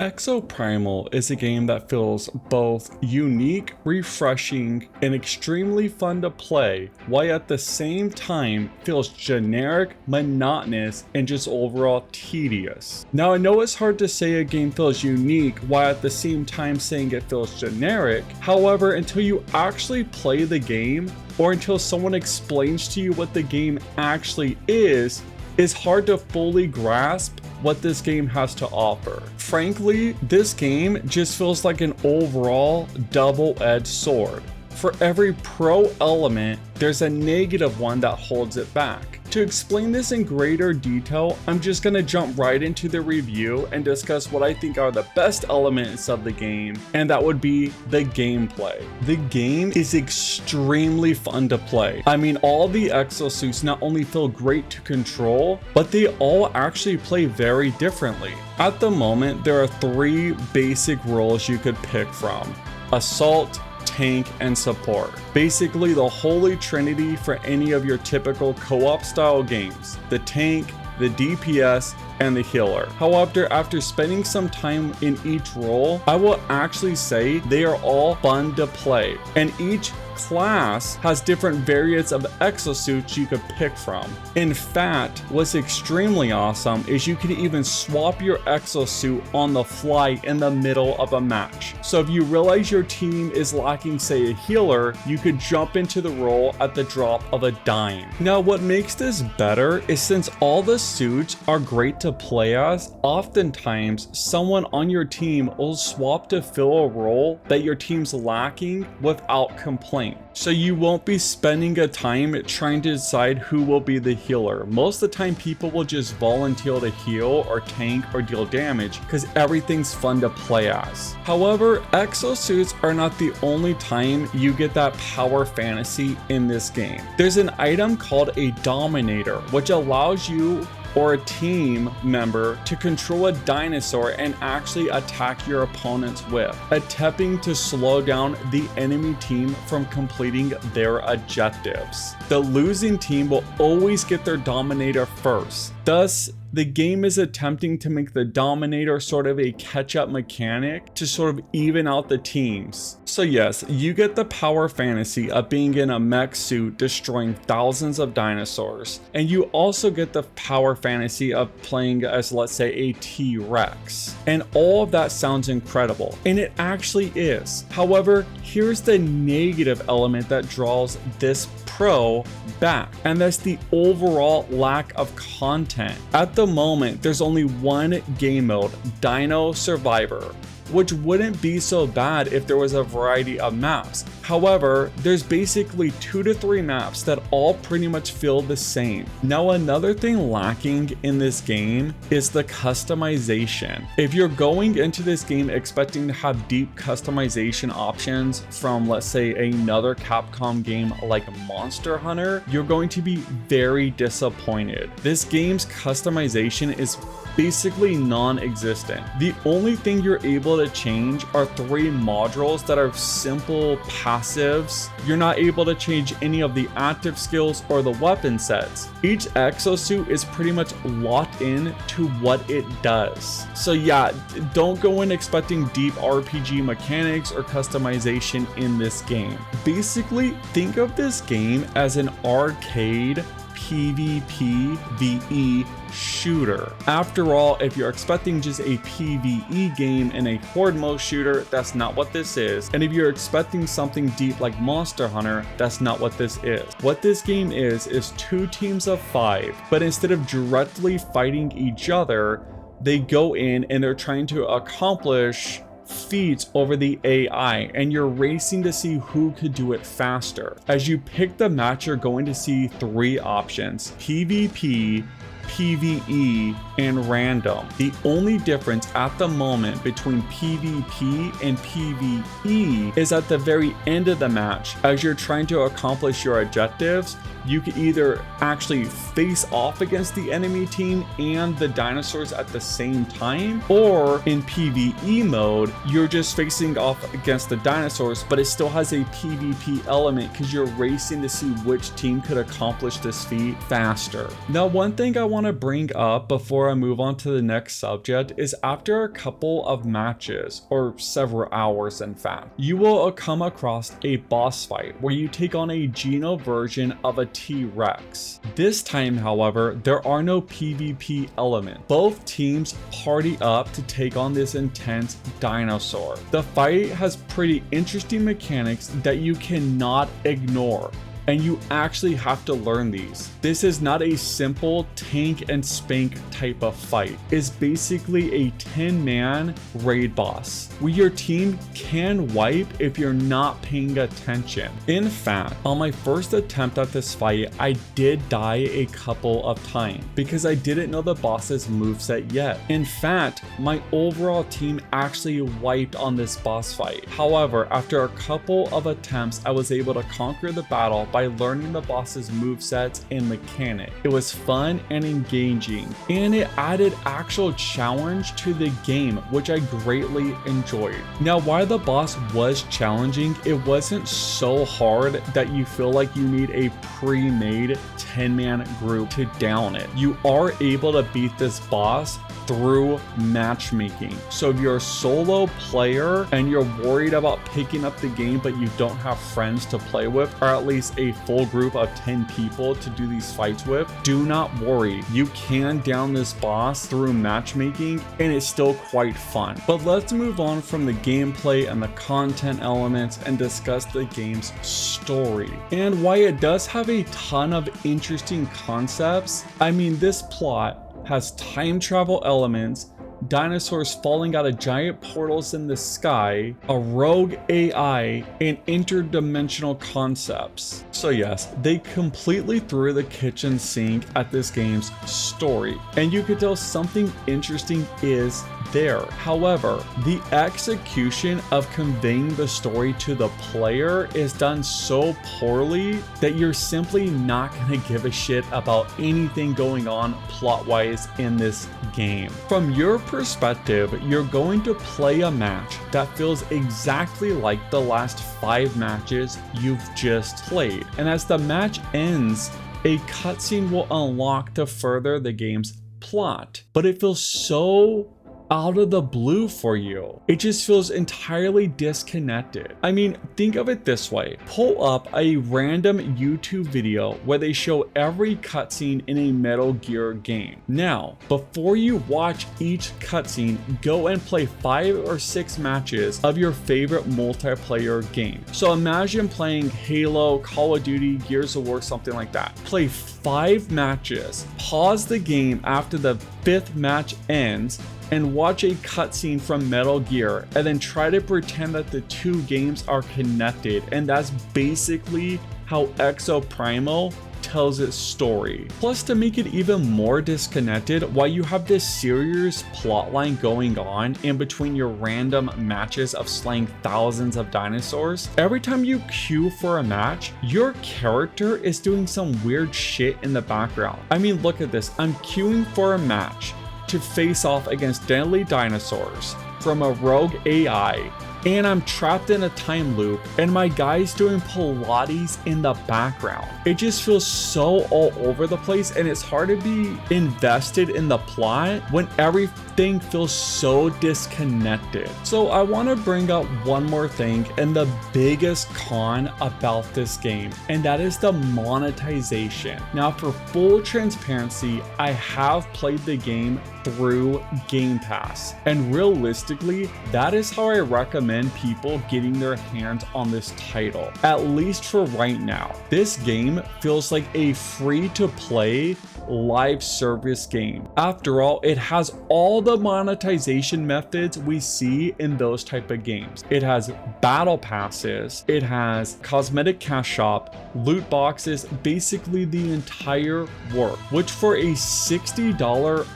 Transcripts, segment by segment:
Exoprimal is a game that feels both unique, refreshing, and extremely fun to play, while at the same time feels generic, monotonous, and just overall tedious. Now I know it's hard to say a game feels unique while at the same time saying it feels generic. However, until you actually play the game, or until someone explains to you what the game actually is, it's hard to fully grasp what this game has to offer. Frankly, this game just feels like an overall double-edged sword. For every pro element, there's a negative one that holds it back. To explain this in greater detail, I'm just gonna jump right into the review and discuss what I think are the best elements of the game, and that would be the gameplay. The game is extremely fun to play. I mean, all the exosuits not only feel great to control, but they all actually play very differently. At the moment, there are 3 basic roles you could pick from: assault, tank, and support. Basically the holy trinity for any of your typical co-op style games: the tank, the DPS, and the healer. However, after spending some time in each role, I will actually say they are all fun to play, and each class has different variants of exosuits you could pick from. In fact, what's extremely awesome is you can even swap your exosuit on the fly in the middle of a match. So if you realize your team is lacking, say, a healer, you could jump into the role at the drop of a dime. Now, what makes this better is since all the suits are great to play as, oftentimes someone on your team will swap to fill a role that your team's lacking without complaint. So you won't be spending a time trying to decide who will be the healer. Most of the time people will just volunteer to heal or tank or deal damage because everything's fun to play as. However, exosuits are not the only time you get that power fantasy in this game. There's an item called a Dominator, which allows you or a team member to control a dinosaur and actually attack your opponents with, attempting to slow down the enemy team from completing their objectives. The losing team will always get their Dominator first. Thus, the game is attempting to make the Dominator sort of a catch-up mechanic to sort of even out the teams. So yes, you get the power fantasy of being in a mech suit destroying thousands of dinosaurs, and you also get the power fantasy of playing as, let's say, a T-Rex. And all of that sounds incredible, and it actually is. However, here's the negative element that draws this pro back, and that's the overall lack of content. At the moment, there's only one game mode, Dino Survivor, which wouldn't be so bad if there was a variety of maps. However, there's basically 2 to 3 maps that all pretty much feel the same. Now, another thing lacking in this game is the customization. If you're going into this game expecting to have deep customization options from, let's say, another Capcom game like Monster Hunter, you're going to be very disappointed. This game's customization is basically non-existent. The only thing you're able to change are 3 modules that are simple passives. You're not able to change any of the active skills or the weapon sets. Each exosuit is pretty much locked in to what it does. So yeah, don't go in expecting deep RPG mechanics or customization in this game. Basically, think of this game as an arcade PVPVE shooter. After all, if you're expecting just a PvE game and a horde mode shooter, that's not what this is. And if you're expecting something deep like Monster Hunter, that's not what this is. What this game is 2 teams of 5, but instead of directly fighting each other, they go in and they're trying to accomplish feats over the AI, and you're racing to see who could do it faster. As you pick the match, you're going to see 3 options: PvP, PvE, and random. The only difference at the moment between PvP and PvE is at the very end of the match. As you're trying to accomplish your objectives, you can either actually face off against the enemy team and the dinosaurs at the same time, or in PvE mode, you're just facing off against the dinosaurs, but it still has a PvP element because you're racing to see which team could accomplish this feat faster. Now, one thing I want to bring up before I move on to the next subject is after a couple of matches, or several hours in fact, you will come across a boss fight where you take on a Geno version of a T-Rex. This time, however, there are no PvP elements. Both teams party up to take on this intense dinosaur. The fight has pretty interesting mechanics that you cannot ignore, and you actually have to learn these. This is not a simple tank and spank type of fight. It's basically a 10-man raid boss where your team can wipe if you're not paying attention. In fact, on my first attempt at this fight, I did die a couple of times because I didn't know the boss's moveset yet. In fact, my overall team actually wiped on this boss fight. However, after a couple of attempts, I was able to conquer the battle by learning the boss's movesets and mechanic. It was fun and engaging, and it added actual challenge to the game, which I greatly enjoyed. Now, while the boss was challenging, it wasn't so hard that you feel like you need a pre-made 10-man group to down it. You are able to beat this boss through matchmaking. So if you're a solo player and you're worried about picking up the game but you don't have friends to play with, or at least a full group of 10 people to do these fights with, do not worry. You can down this boss through matchmaking and it's still quite fun. But let's move on from the gameplay and the content elements and discuss the game's story and why it does have a ton of interesting concepts. I mean, this plot has time travel elements, dinosaurs falling out of giant portals in the sky, a rogue AI, and interdimensional concepts. So yes, they completely threw the kitchen sink at this game's story, and you could tell something interesting is there. However, the execution of conveying the story to the player is done so poorly that you're simply not gonna give a shit about anything going on plot-wise in this game. From your perspective, you're going to play a match that feels exactly like the last 5 matches you've just played. And as the match ends, a cutscene will unlock to further the game's plot. But it feels so out of the blue for you. It just feels entirely disconnected. I mean, think of it this way. Pull up a random YouTube video where they show every cutscene in a Metal Gear game. Now, before you watch each cutscene, go and play 5 or 6 matches of your favorite multiplayer game. So imagine playing Halo, Call of Duty, Gears of War, something like that. Play 5 matches, pause the game after the 5th match ends, and watch a cutscene from Metal Gear, and then try to pretend that the 2 games are connected. And that's basically how Exoprimal tells its story. Plus, to make it even more disconnected, while you have this serious plotline going on in between your random matches of slaying thousands of dinosaurs, every time you queue for a match, your character is doing some weird shit in the background. I mean, look at this. I'm queuing for a match to face off against deadly dinosaurs from a rogue AI, and I'm trapped in a time loop and my guy's doing Pilates in the background. It just feels so all over the place, and it's hard to be invested in the plot when everything feels so disconnected. So I want to bring up one more thing and the biggest con about this game, and that is the monetization. Now, for full transparency, I have played the game through Gamepass, and realistically, that is how I recommend people getting their hands on this title, at least for right now. This game feels like a free-to-play live service game. After all, it has all the monetization methods we see in those type of games. It has battle passes, it has cosmetic cash shop, loot boxes, basically the entire work, which for a $60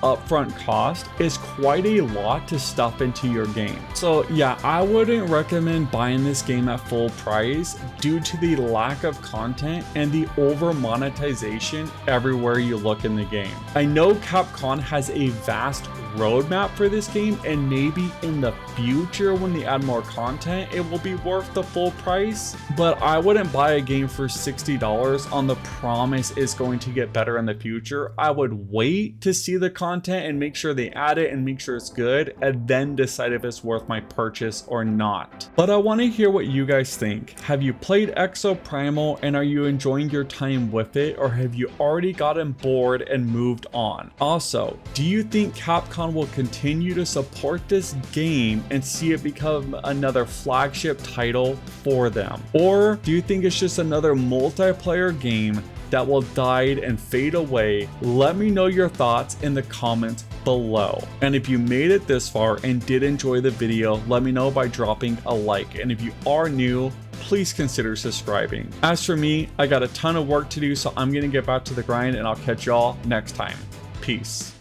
upfront cost is quite a lot to stuff into your game. So yeah, I wouldn't recommend buying this game at full price due to the lack of content and the over monetization everywhere you look in the game. I know Capcom has a vast roadmap for this game, and maybe in the future when they add more content, it will be worth the full price. But I wouldn't buy a game for $60 on the promise it's going to get better in the future. I would wait to see the content and make sure they add it and make sure it's good, and then decide if it's worth my purchase or not. But I want to hear what you guys think. Have you played Exoprimal and are you enjoying your time with it, or have you already gotten bored and moved on? Also, do you think Capcom will continue to support this game and see it become another flagship title for them? Or do you think it's just another multiplayer game that will die and fade away? Let me know your thoughts in the comments below. And if you made it this far and did enjoy the video, let me know by dropping a like. And if you are new, please consider subscribing. As for me, I got a ton of work to do, so I'm gonna get back to the grind, and I'll catch y'all next time. Peace.